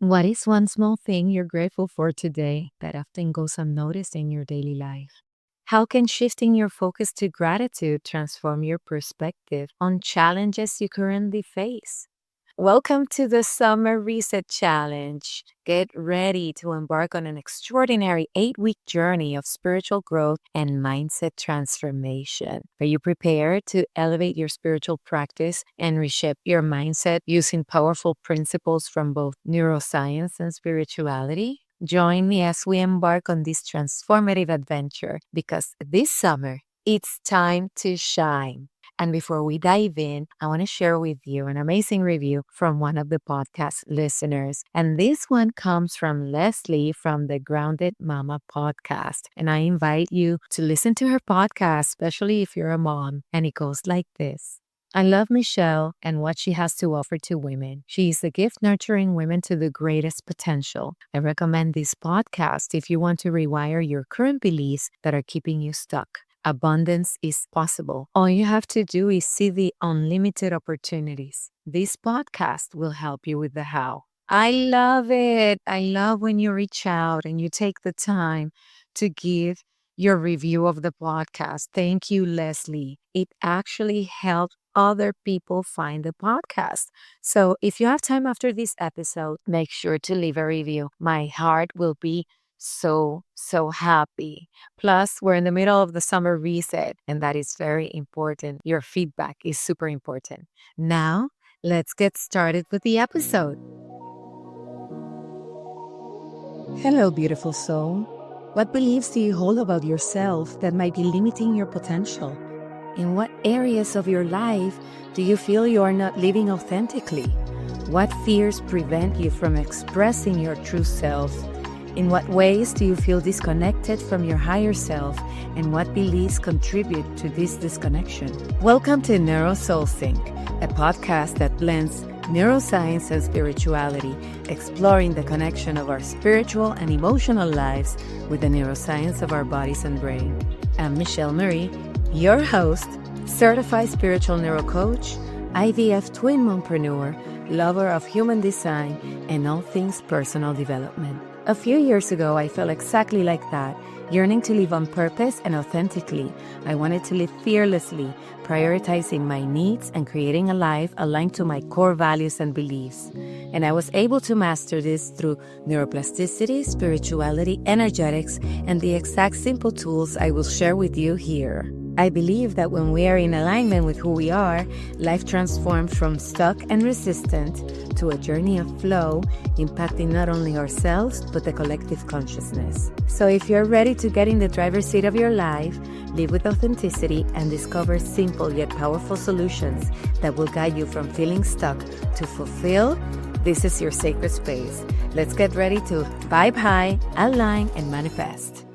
What is one small thing you're grateful for today that often goes unnoticed in your daily life? How can shifting your focus to gratitude transform your perspective on challenges you currently face? Welcome to the Summer Reset Challenge. Get ready to embark on an extraordinary 8-week journey of spiritual growth and mindset transformation. Are you prepared to elevate your spiritual practice and reshape your mindset using powerful principles from both neuroscience and spirituality? Join me as we embark on this transformative adventure because this summer, it's time to shine. And before we dive in, I want to share with you an amazing review from one of the podcast listeners. And this one comes from Leslie from the Grounded Mama podcast. And I invite you to listen to her podcast, especially if you're a mom. And it goes like this. I love Michelle and what she has to offer to women. She is the gift nurturing women to the greatest potential. I recommend this podcast if you want to rewire your current beliefs that are keeping you stuck. Abundance is possible. All you have to do is see the unlimited opportunities. This podcast will help you with the how. I love it. I love when you reach out and you take the time to give your review of the podcast. Thank you, Leslie. It actually helped other people find the podcast. So if you have time after this episode, make sure to leave a review. My heart will be so happy. Plus, we're in the middle of the summer reset, and that is very important. Your feedback is super important. Now, let's get started with the episode. Hello, beautiful soul. What beliefs do you hold about yourself that might be limiting your potential? In what areas of your life do you feel you are not living authentically? What fears prevent you from expressing your true self? In what ways do you feel disconnected from your higher self, and what beliefs contribute to this disconnection? Welcome to NeuroSoulSync, a podcast that blends neuroscience and spirituality, exploring the connection of our spiritual and emotional lives with the neuroscience of our bodies and brain. I'm Michelle Marie, your host, certified spiritual neurocoach, IVF twin mompreneur, lover of human design, and all things personal development. A few years ago, I felt exactly like that, yearning to live on purpose and authentically. I wanted to live fearlessly, prioritizing my needs and creating a life aligned to my core values and beliefs. And I was able to master this through neuroplasticity, spirituality, energetics, and the exact simple tools I will share with you here. I believe that when we are in alignment with who we are, life transforms from stuck and resistant to a journey of flow, impacting not only ourselves, but the collective consciousness. So if you're ready to get in the driver's seat of your life, live with authenticity, and discover simple yet powerful solutions that will guide you from feeling stuck to fulfill, this is your sacred space. Let's get ready to vibe high, align, and manifest.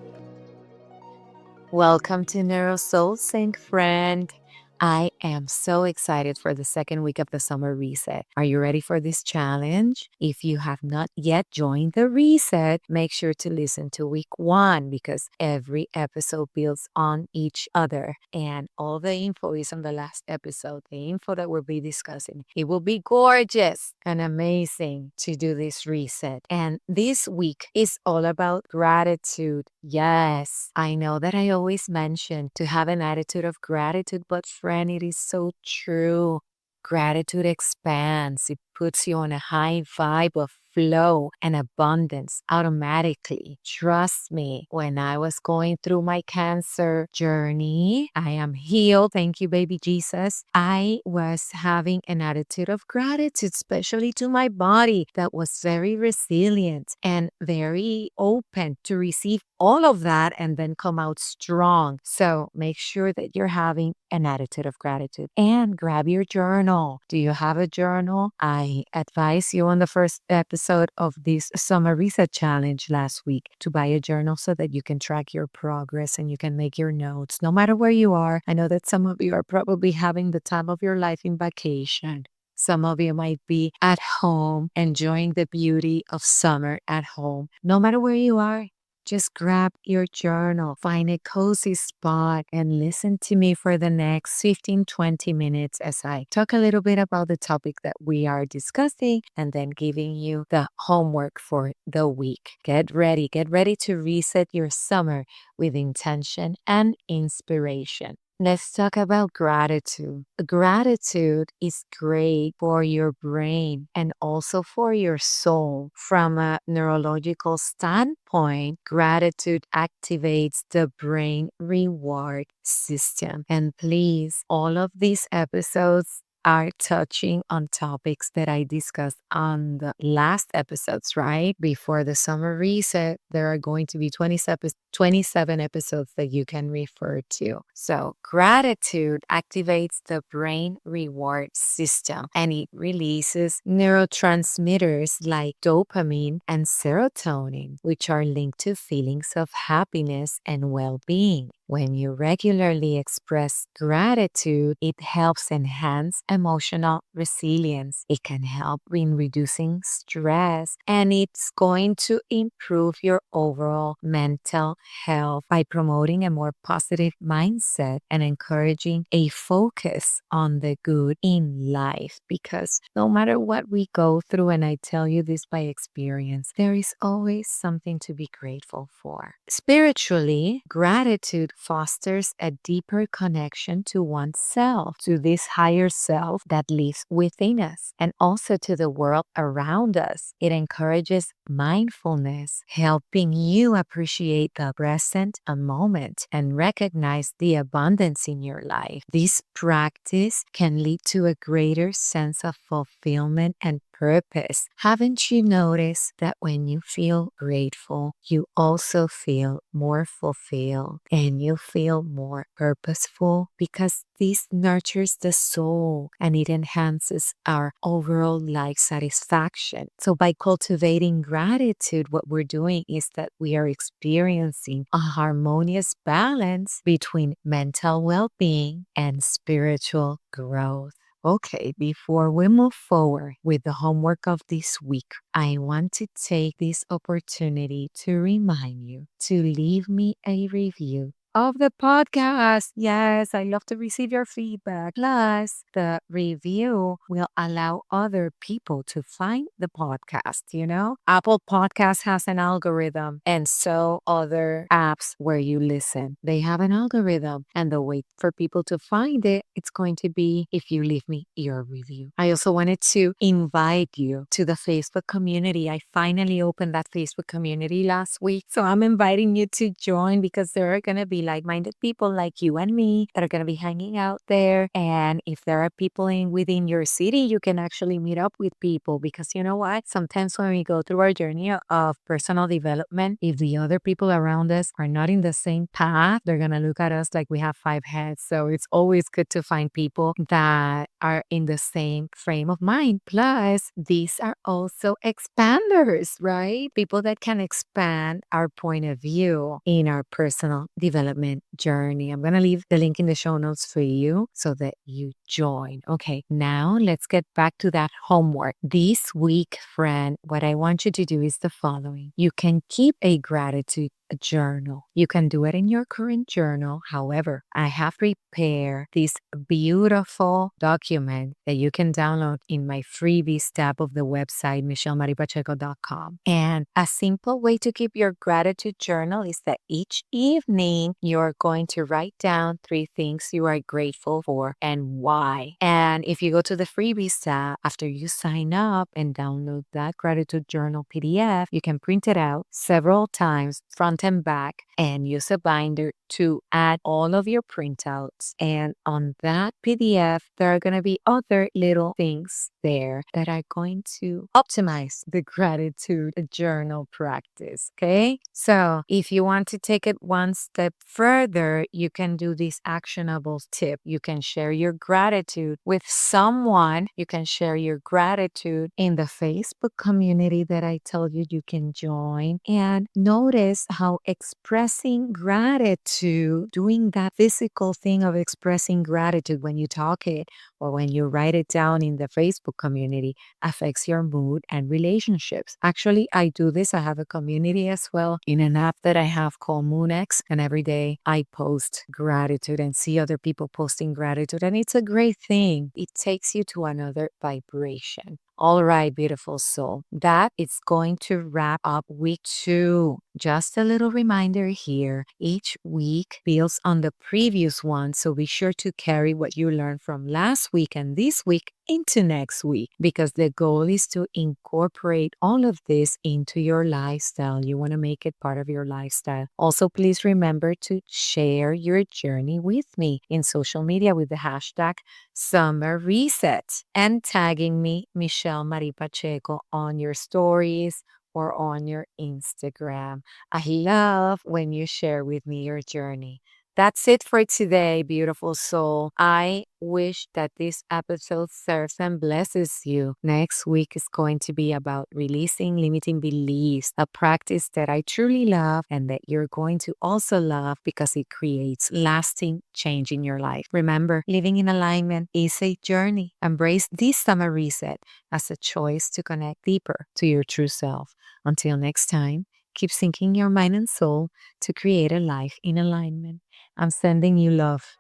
Welcome to NeuroSoulSync, friend. I am so excited for the second week of the summer reset. Are you ready for this challenge? If you have not yet joined the reset, make sure to listen to week 1 because every episode builds on each other. And all the info is on the last episode, the info that we'll be discussing. It will be gorgeous and amazing to do this reset. And this week is all about gratitude. Yes, I know that I always mention to have an attitude of gratitude, but friend, it is so true. Gratitude expands. It puts you on a high vibe of flow and abundance automatically. Trust me, when I was going through my cancer journey, I am healed. Thank you, baby Jesus. I was having an attitude of gratitude, especially to my body that was very resilient and very open to receive all of that and then come out strong. So make sure that you're having an attitude of gratitude and grab your journal. Do you have a journal? I advise you on the first episode of this summer reset challenge last week to buy a journal so that you can track your progress and you can make your notes no matter where you are. I know that some of you are probably having the time of your life in vacation. Some of you might be at home enjoying the beauty of summer at home. No matter where you are, just grab your journal, find a cozy spot, and listen to me for the next 15-20 minutes as I talk a little bit about the topic that we are discussing and then giving you the homework for the week. Get ready to reset your summer with intention and inspiration. Let's talk about gratitude. Gratitude is great for your brain and also for your soul. From a neurological standpoint, gratitude activates the brain reward system. And please, all of these episodes are touching on topics that I discussed on the last episodes, right? Before the summer reset, there are going to be 27 episodes that you can refer to. So, gratitude activates the brain reward system and it releases neurotransmitters like dopamine and serotonin, which are linked to feelings of happiness and well being. When you regularly express gratitude, it helps enhance emotional resilience. It can help in reducing stress and it's going to improve your overall mental health by promoting a more positive mindset and encouraging a focus on the good in life. Because no matter what we go through, and I tell you this by experience, there is always something to be grateful for. Spiritually, gratitude fosters a deeper connection to oneself, to this higher self that lives within us, and also to the world around us. It encourages mindfulness, helping you appreciate the present moment and recognize the abundance in your life. This practice can lead to a greater sense of fulfillment and purpose. Haven't you noticed that when you feel grateful, you also feel more fulfilled and you feel more purposeful? Because this nurtures the soul and it enhances our overall life satisfaction. So by cultivating gratitude, what we're doing is that we are experiencing a harmonious balance between mental well-being and spiritual growth. Okay, before we move forward with the homework of this week, I want to take this opportunity to remind you to leave me a review of the podcast. Yes, I love to receive your feedback. Plus, the review will allow other people to find the podcast, you know? Apple Podcast has an algorithm, and so other apps where you listen, they have an algorithm. And the way for people to find it, it's going to be if you leave me your review. I also wanted to invite you to the Facebook community. I finally opened that Facebook community last week. So I'm inviting you to join because there are going to be like-minded people like you and me that are going to be hanging out there. And if there are people within your city, you can actually meet up with people because you know what? Sometimes when we go through our journey of personal development, if the other people around us are not in the same path, they're going to look at us like we have 5 heads. So it's always good to find people that are in the same frame of mind. Plus, these are also expanders, right? People that can expand our point of view in our personal development journey. I'm going to leave the link in the show notes for you so that you join. Okay, now let's get back to that homework. This week, friend, what I want you to do is the following. You can keep a gratitude journal. You can do it in your current journal. However, I have prepared this beautiful document that you can download in my freebies tab of the website, michellemaripacheco.com. And a simple way to keep your gratitude journal is that each evening you're going to write down 3 things you are grateful for and why. And if you go to the freebies tab, after you sign up and download that gratitude journal PDF, you can print it out several times, front and back, and use a binder to add all of your printouts. And on that PDF, there are going to be other little things there that are going to optimize the gratitude journal practice. Okay. So if you want to take it one step further, you can do this actionable tip. You can share your gratitude gratitude with someone. You can share your gratitude in the Facebook community that I tell you you can join. And notice how expressing gratitude, doing that physical thing of expressing gratitude when you talk it or when you write it down in the Facebook community, affects your mood and relationships. Actually, I do this. I have a community as well in an app that I have called MoonX. And every day I post gratitude and see other people posting gratitude. And it's a great thing. It takes you to another vibration. All right, beautiful soul. That is going to wrap up week 2. Just a little reminder here. Each week builds on the previous one, so be sure to carry what you learned from last week and this week into next week, because the goal is to incorporate all of this into your lifestyle. You want to make it part of your lifestyle. Also, please remember to share your journey with me in social media with the hashtag Summer Reset and tagging me, Michelle Marie Pacheco, on your stories or on your Instagram. I love when you share with me your journey. That's it for today, beautiful soul. I wish that this episode serves and blesses you. Next week is going to be about releasing limiting beliefs, a practice that I truly love and that you're going to also love because it creates lasting change in your life. Remember, living in alignment is a journey. Embrace this summer reset as a choice to connect deeper to your true self. Until next time, keep syncing your mind and soul to create a life in alignment. I'm sending you love.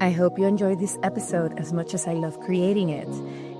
I hope you enjoyed this episode as much as I love creating it.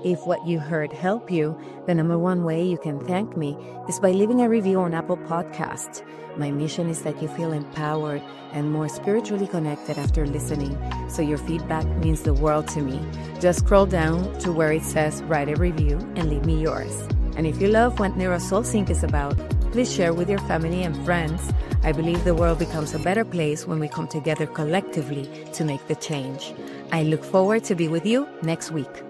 If what you heard helped you, the number one way you can thank me is by leaving a review on Apple Podcasts. My mission is that you feel empowered and more spiritually connected after listening, so your feedback means the world to me. Just scroll down to where it says write a review and leave me yours. And if you love what NeuroSoulSync is about, please share with your family and friends. I believe the world becomes a better place when we come together collectively to make the change. I look forward to be with you next week.